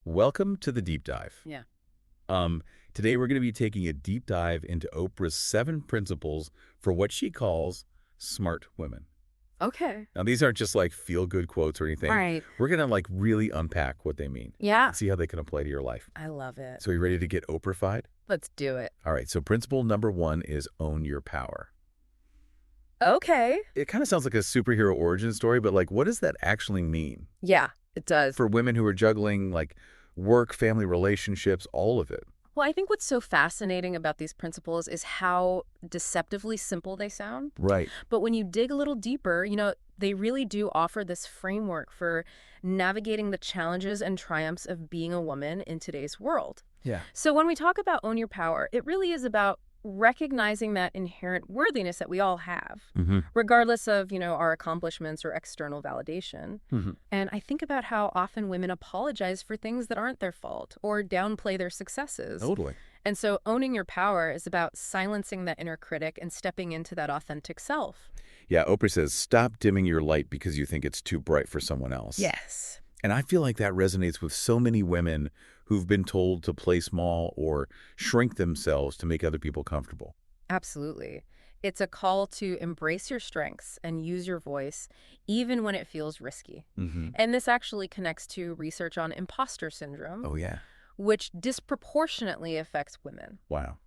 Welcome to the deep dive. Yeah. Today we're going to be taking a deep dive into Oprah's 7 principles for what she calls smart women. Okay. Now, these aren't just like feel-good quotes or anything. Right. We're going to like really unpack what they mean. Yeah. And see how they can apply to your life. I love it. So are you ready to get Oprah-fied? Let's do it. All right, so principle number 1 is own your power. Okay. It kind of sounds like a superhero origin story, but like what does that actually mean? Yeah, it does. For women who are juggling like work, family relationships, all of it. Well, I think what's so fascinating about these principles is how deceptively simple they sound. Right. But when you dig a little deeper, they really do offer this framework for navigating the challenges and triumphs of being a woman in today's world. Yeah. So when we talk about own your power, it really is about recognizing that inherent worthiness that we all have, regardless of, our accomplishments or external validation. And I think about how often women apologize for things that aren't their fault or downplay their successes. Totally. And so owning your power is about silencing that inner critic and stepping into that authentic self. Yeah, Oprah says, stop dimming your light because you think it's too bright for someone else. Yes. And I feel like that resonates with so many women who've been told to play small or shrink themselves to make other people comfortable. Absolutely. It's a call to embrace your strengths and use your voice, even when it feels risky. And this actually connects to research on imposter syndrome. Oh, yeah. Which disproportionately affects women. Wow.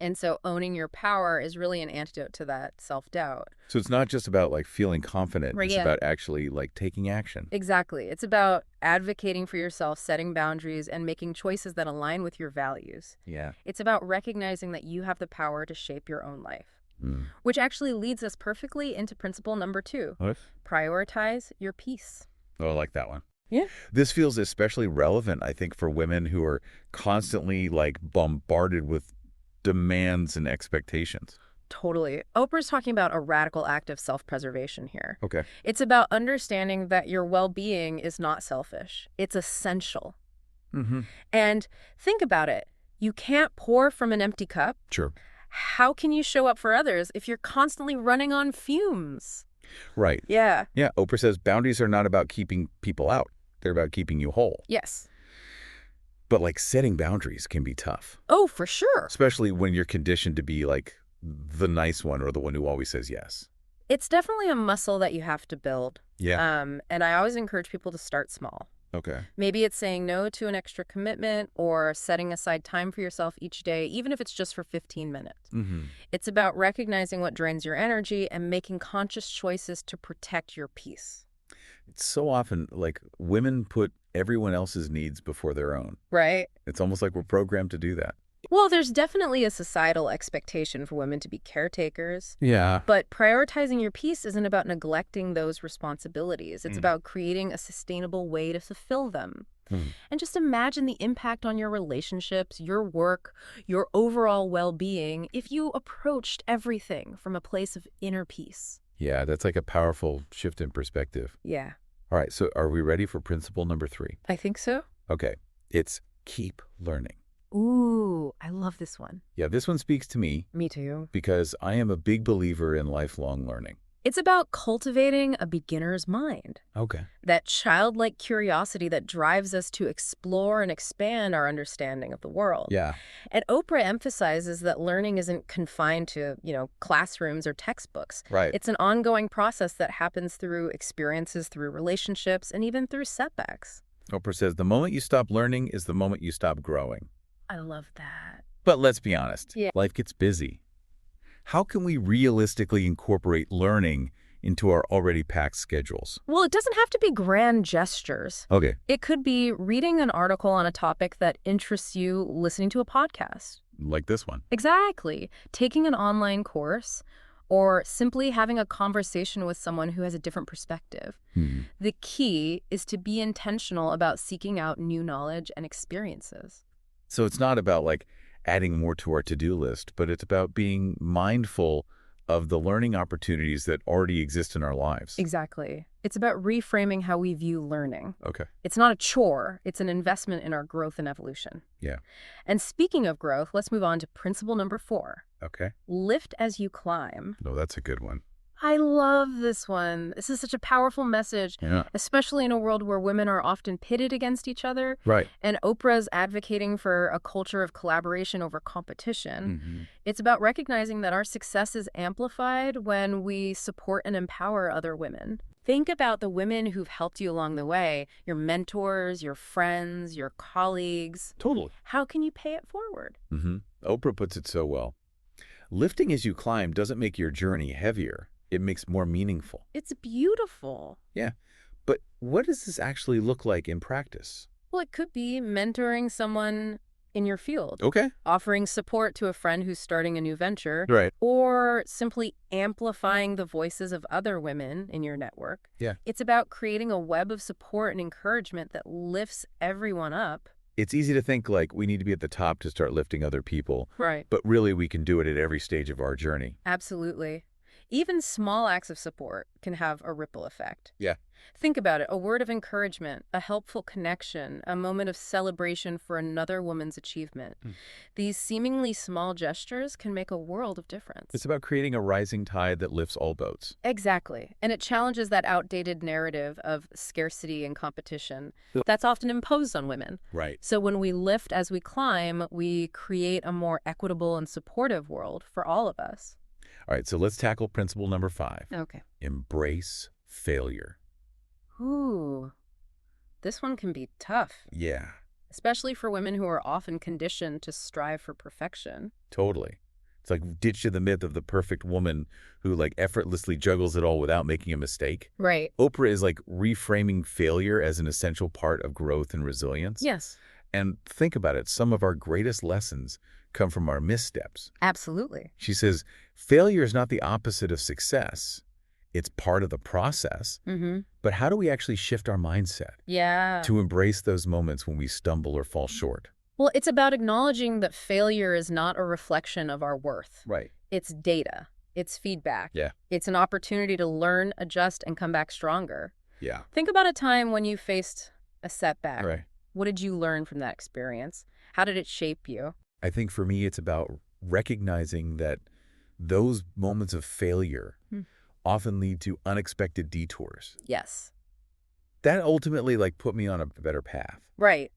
And so owning your power is really an antidote to that self-doubt. So it's not just about like feeling confident. Right, it's yeah. about actually like taking action. Exactly. It's about advocating for yourself, setting boundaries, and making choices that align with your values. Yeah. It's about recognizing that you have the power to shape your own life. Which actually leads us perfectly into principle number 2. What? Prioritize your peace. Oh, I like that one. Yeah. This feels especially relevant, I think, for women who are constantly like bombarded with demands and expectations. Totally. Oprah's talking about a radical act of self-preservation here. Okay. It's about understanding that your well-being is not selfish. It's essential. And think about it. You can't pour from an empty cup. Sure. How can you show up for others if you're constantly running on fumes? Right. Yeah. Yeah. Oprah says boundaries are not about keeping people out. They're about keeping you whole. Yes. But like setting boundaries can be tough. Oh, for sure. Especially when you're conditioned to be like the nice one or the one who always says yes. It's definitely a muscle that you have to build. Yeah. And I always encourage people to start small. Okay. Maybe it's saying no to an extra commitment or setting aside time for yourself each day, even if it's just for 15 minutes. It's about recognizing what drains your energy and making conscious choices to protect your peace. It's so often like women put everyone else's needs before their own. Right? It's almost like we're programmed to do that. Well, there's definitely a societal expectation for women to be caretakers. Yeah. But prioritizing your peace isn't about neglecting those responsibilities. It's about creating a sustainable way to fulfill them. And just imagine the impact on your relationships, your work, your overall well-being if you approached everything from a place of inner peace. Yeah, that's like a powerful shift in perspective. Yeah. All right, so are we ready for principle number 3? I think so. Okay, it's keep learning. Ooh, I love this one. Yeah, this one speaks to me Me too. because I am a big believer in lifelong learning. It's about cultivating a beginner's mind. Okay. That childlike curiosity that drives us to explore and expand our understanding of the world. Yeah. And Oprah emphasizes that learning isn't confined to, classrooms or textbooks. Right. It's an ongoing process that happens through experiences, through relationships, and even through setbacks. Oprah says the moment you stop learning is the moment you stop growing. I love that. But let's be honest. Yeah. Life gets busy. How can we realistically incorporate learning into our already packed schedules? Well, it doesn't have to be grand gestures. Okay. It could be reading an article on a topic that interests you, listening to a podcast. Like this one. Exactly. Taking an online course, or simply having a conversation with someone who has a different perspective. The key is to be intentional about seeking out new knowledge and experiences. So it's not about like adding more to our to-do list, but it's about being mindful of the learning opportunities that already exist in our lives. Exactly. It's about reframing how we view learning. Okay. It's not a chore. It's an investment in our growth and evolution. Yeah. And speaking of growth, let's move on to principle number 4. Okay. Lift as you climb. No, that's a good one. I love this one. This is such a powerful message, Yeah. especially in a world where women are often pitted against each other. Right. And Oprah's advocating for a culture of collaboration over competition. Mm-hmm. It's about recognizing that our success is amplified when we support and empower other women. Think about the women who've helped you along the way, your mentors, your friends, your colleagues. Totally. How can you pay it forward? Mm-hmm. Oprah puts it so well. Lifting as you climb doesn't make your journey heavier. It makes more meaningful. It's beautiful. Yeah. But what does this actually look like in practice? Well, it could be mentoring someone in your field, Okay. offering support to a friend who's starting a new venture, Right. or simply amplifying the voices of other women in your network. Yeah. It's about creating a web of support and encouragement that lifts everyone up. It's easy to think like we need to be at the top to start lifting other people, Right. but really we can do it at every stage of our journey. Absolutely. Even small acts of support can have a ripple effect. Yeah. Think about it. A word of encouragement, a helpful connection, a moment of celebration for another woman's achievement. These seemingly small gestures can make a world of difference. It's about creating a rising tide that lifts all boats. Exactly. And it challenges that outdated narrative of scarcity and competition Yep. that's often imposed on women. Right. So when we lift as we climb, we create a more equitable and supportive world for all of us. All right, so let's tackle principle number 5. Okay. Embrace failure. Ooh, this one can be tough, Yeah, especially for women who are often conditioned to strive for perfection. totally. It's like ditch to the myth of the perfect woman who like effortlessly juggles it all without making a mistake. Right. Oprah is like reframing failure as an essential part of growth and resilience. Yes, And think about it, some of our greatest lessons come from our missteps. absolutely. She says, failure is not the opposite of success. It's part of the process. Mm-hmm. But how do we actually shift our mindset Yeah. to embrace those moments when we stumble or fall short? Well, it's about acknowledging that failure is not a reflection of our worth. Right. It's data. It's feedback. Yeah. It's an opportunity to learn, adjust, and come back stronger. Yeah. Think about a time when you faced a setback. Right. What did you learn from that experience? How did it shape you? I think for me, it's about recognizing that those moments of failure often lead to unexpected detours. Yes. That ultimately like put me on a better path. Right.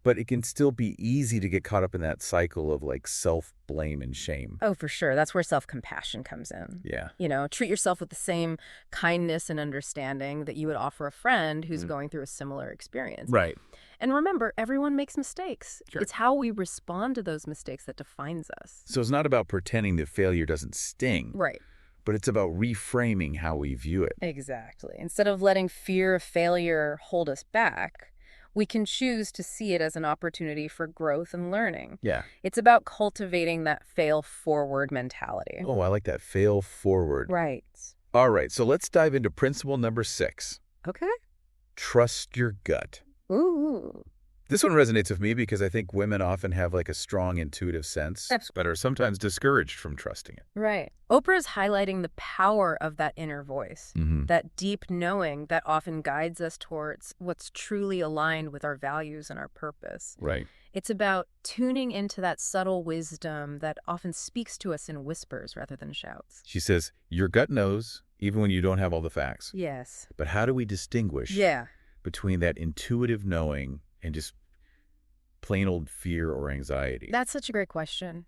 But it can still be easy to get caught up in that cycle of like self-blame and shame. Oh, for sure. That's where self-compassion comes in. Yeah. You know, treat yourself with the same kindness and understanding that you would offer a friend who's going through a similar experience. Right. And remember, everyone makes mistakes. Sure. It's how we respond to those mistakes that defines us. So it's not about pretending that failure doesn't sting, Right. but it's about reframing how we view it. Exactly. Instead of letting fear of failure hold us back, we can choose to see it as an opportunity for growth and learning. Yeah. It's about cultivating that fail-forward mentality. Oh, I like that. Fail forward. Right. All right, so let's dive into principle number 6. Okay. Trust your gut. Ooh. This one resonates with me because I think women often have like a strong intuitive sense, but are sometimes discouraged from trusting it. Right. Oprah is highlighting the power of that inner voice, that deep knowing that often guides us towards what's truly aligned with our values and our purpose. Right. It's about tuning into that subtle wisdom that often speaks to us in whispers rather than shouts. She says, your gut knows, even when you don't have all the facts. Yes. But how do we distinguish between that intuitive knowing and just plain old fear or anxiety? That's such a great question.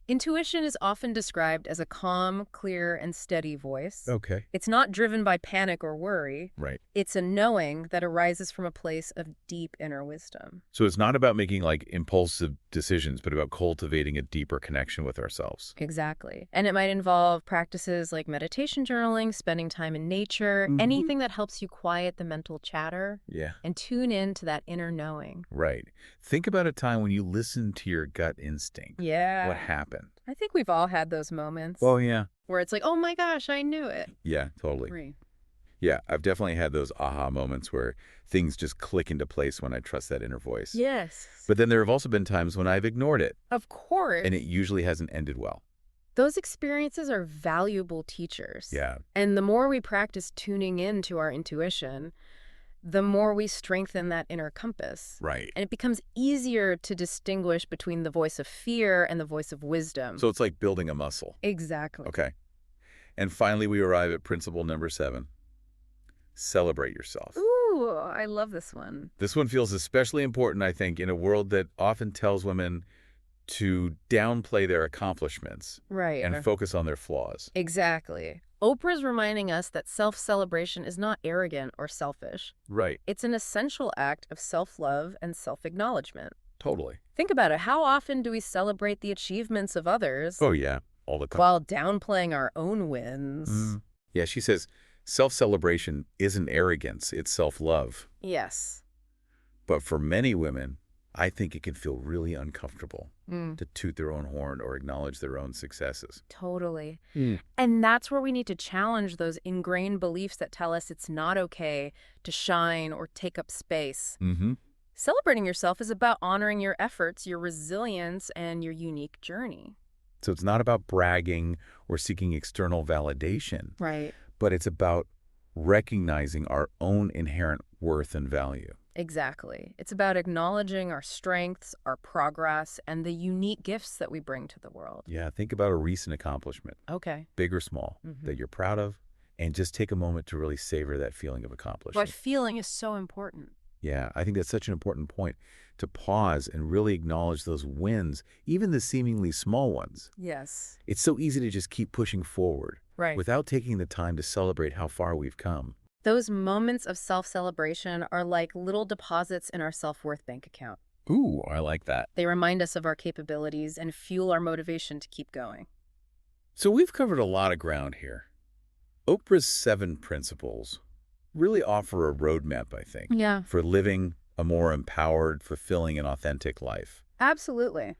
Intuition is often described as a calm, clear, and steady voice. Okay. It's not driven by panic or worry. Right. It's a knowing that arises from a place of deep inner wisdom. So it's not about making like impulsive decisions, but about cultivating a deeper connection with ourselves. Exactly. And it might involve practices like meditation journaling, spending time in nature, anything that helps you quiet the mental chatter Yeah. and tune in to that inner knowing. Right. Think about a time when you listened to your gut instinct. Yeah. What happened? I think we've all had those moments Oh, yeah. where it's like, oh my gosh, I knew it. Yeah, totally. Right. Yeah, I've definitely had those aha moments where things just click into place when I trust that inner voice. Yes. But then there have also been times when I've ignored it, Of course. and it usually hasn't ended well. Those experiences are valuable teachers. Yeah. And the more we practice tuning in to our intuition, the more we strengthen that inner compass. Right. And it becomes easier to distinguish between the voice of fear and the voice of wisdom. So it's like building a muscle. Exactly. Okay. And finally, we arrive at principle number 7. Celebrate yourself. Ooh, I love this one. This one feels especially important, I think, in a world that often tells women to downplay their accomplishments Right. and focus on their flaws. Exactly. Oprah's reminding us that self-celebration is not arrogant or selfish. Right. It's an essential act of self-love and self-acknowledgement. Totally. Think about it. How often do we celebrate the achievements of others Oh, yeah. All the time. while downplaying our own wins? Yeah, she says self-celebration isn't arrogance, it's self-love. Yes. But for many women, I think it can feel really uncomfortable to toot their own horn or acknowledge their own successes. Totally. And that's where we need to challenge those ingrained beliefs that tell us it's not okay to shine or take up space. Celebrating yourself is about honoring your efforts, your resilience, and your unique journey. So it's not about bragging or seeking external validation, Right. but it's about recognizing our own inherent worth and value. Exactly. It's about acknowledging our strengths, our progress, and the unique gifts that we bring to the world. Yeah, think about a recent accomplishment, Okay. big or small, that you're proud of, and just take a moment to really savor that feeling of accomplishment. But feeling is so important. Yeah, I think that's such an important point, to pause and really acknowledge those wins, even the seemingly small ones. Yes. It's so easy to just keep pushing forward Right. without taking the time to celebrate how far we've come. Those moments of self-celebration are like little deposits in our self-worth bank account. Ooh, I like that. They remind us of our capabilities and fuel our motivation to keep going. So we've covered a lot of ground here. Oprah's 7 principles really offer a roadmap, I think, Yeah. for living a more empowered, fulfilling, and authentic life. Absolutely.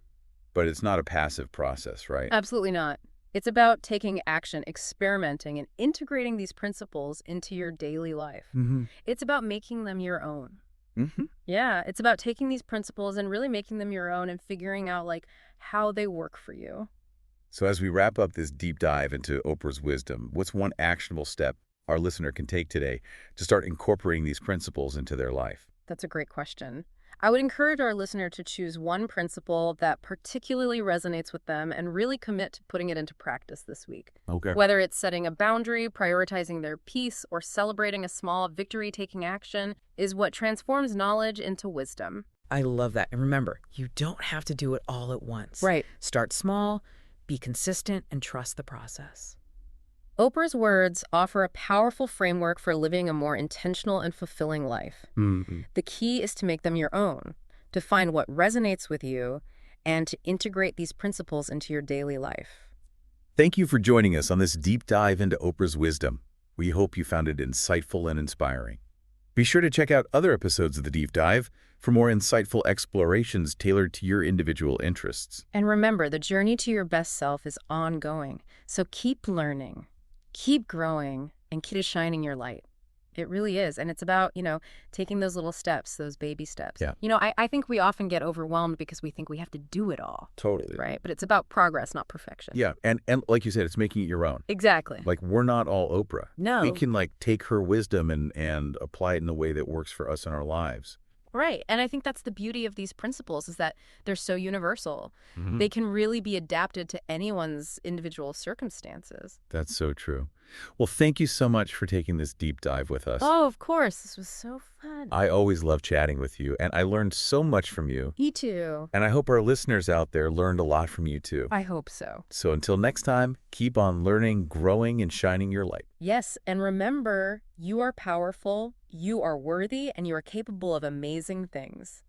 But it's not a passive process, right? Absolutely not. It's about taking action, experimenting, and integrating these principles into your daily life. It's about making them your own. Yeah, it's about taking these principles and really making them your own and figuring out like how they work for you. So as we wrap up this deep dive into Oprah's wisdom, what's one actionable step our listener can take today to start incorporating these principles into their life? That's a great question. I would encourage our listener to choose one principle that particularly resonates with them and really commit to putting it into practice this week. Okay. Whether it's setting a boundary, prioritizing their peace, or celebrating a small victory, taking action is what transforms knowledge into wisdom. I love that. And remember, you don't have to do it all at once. Right. Start small, be consistent, and trust the process. Oprah's words offer a powerful framework for living a more intentional and fulfilling life. The key is to make them your own, to find what resonates with you, and to integrate these principles into your daily life. Thank you for joining us on this deep dive into Oprah's wisdom. We hope you found it insightful and inspiring. Be sure to check out other episodes of the deep dive for more insightful explorations tailored to your individual interests. And remember, the journey to your best self is ongoing, so keep learning. Keep growing and keep shining your light. It really is. And it's about, taking those little steps, those baby steps. Yeah. I think we often get overwhelmed because we think we have to do it all. Totally. Right? But it's about progress, not perfection. Yeah. And like you said, it's making it your own. Exactly. Like, we're not all Oprah. No. We can take her wisdom and apply it in the way that works for us in our lives. Right. And I think that's the beauty of these principles is that they're so universal. They can really be adapted to anyone's individual circumstances. That's so true. Well, thank you so much for taking this deep dive with us. Oh, of course. This was so fun. I always love chatting with you, and I learned so much from you. Me too. And I hope our listeners out there learned a lot from you too. I hope so. So until next time, keep on learning, growing, and shining your light. Yes, and remember, you are powerful, you are worthy, and you are capable of amazing things.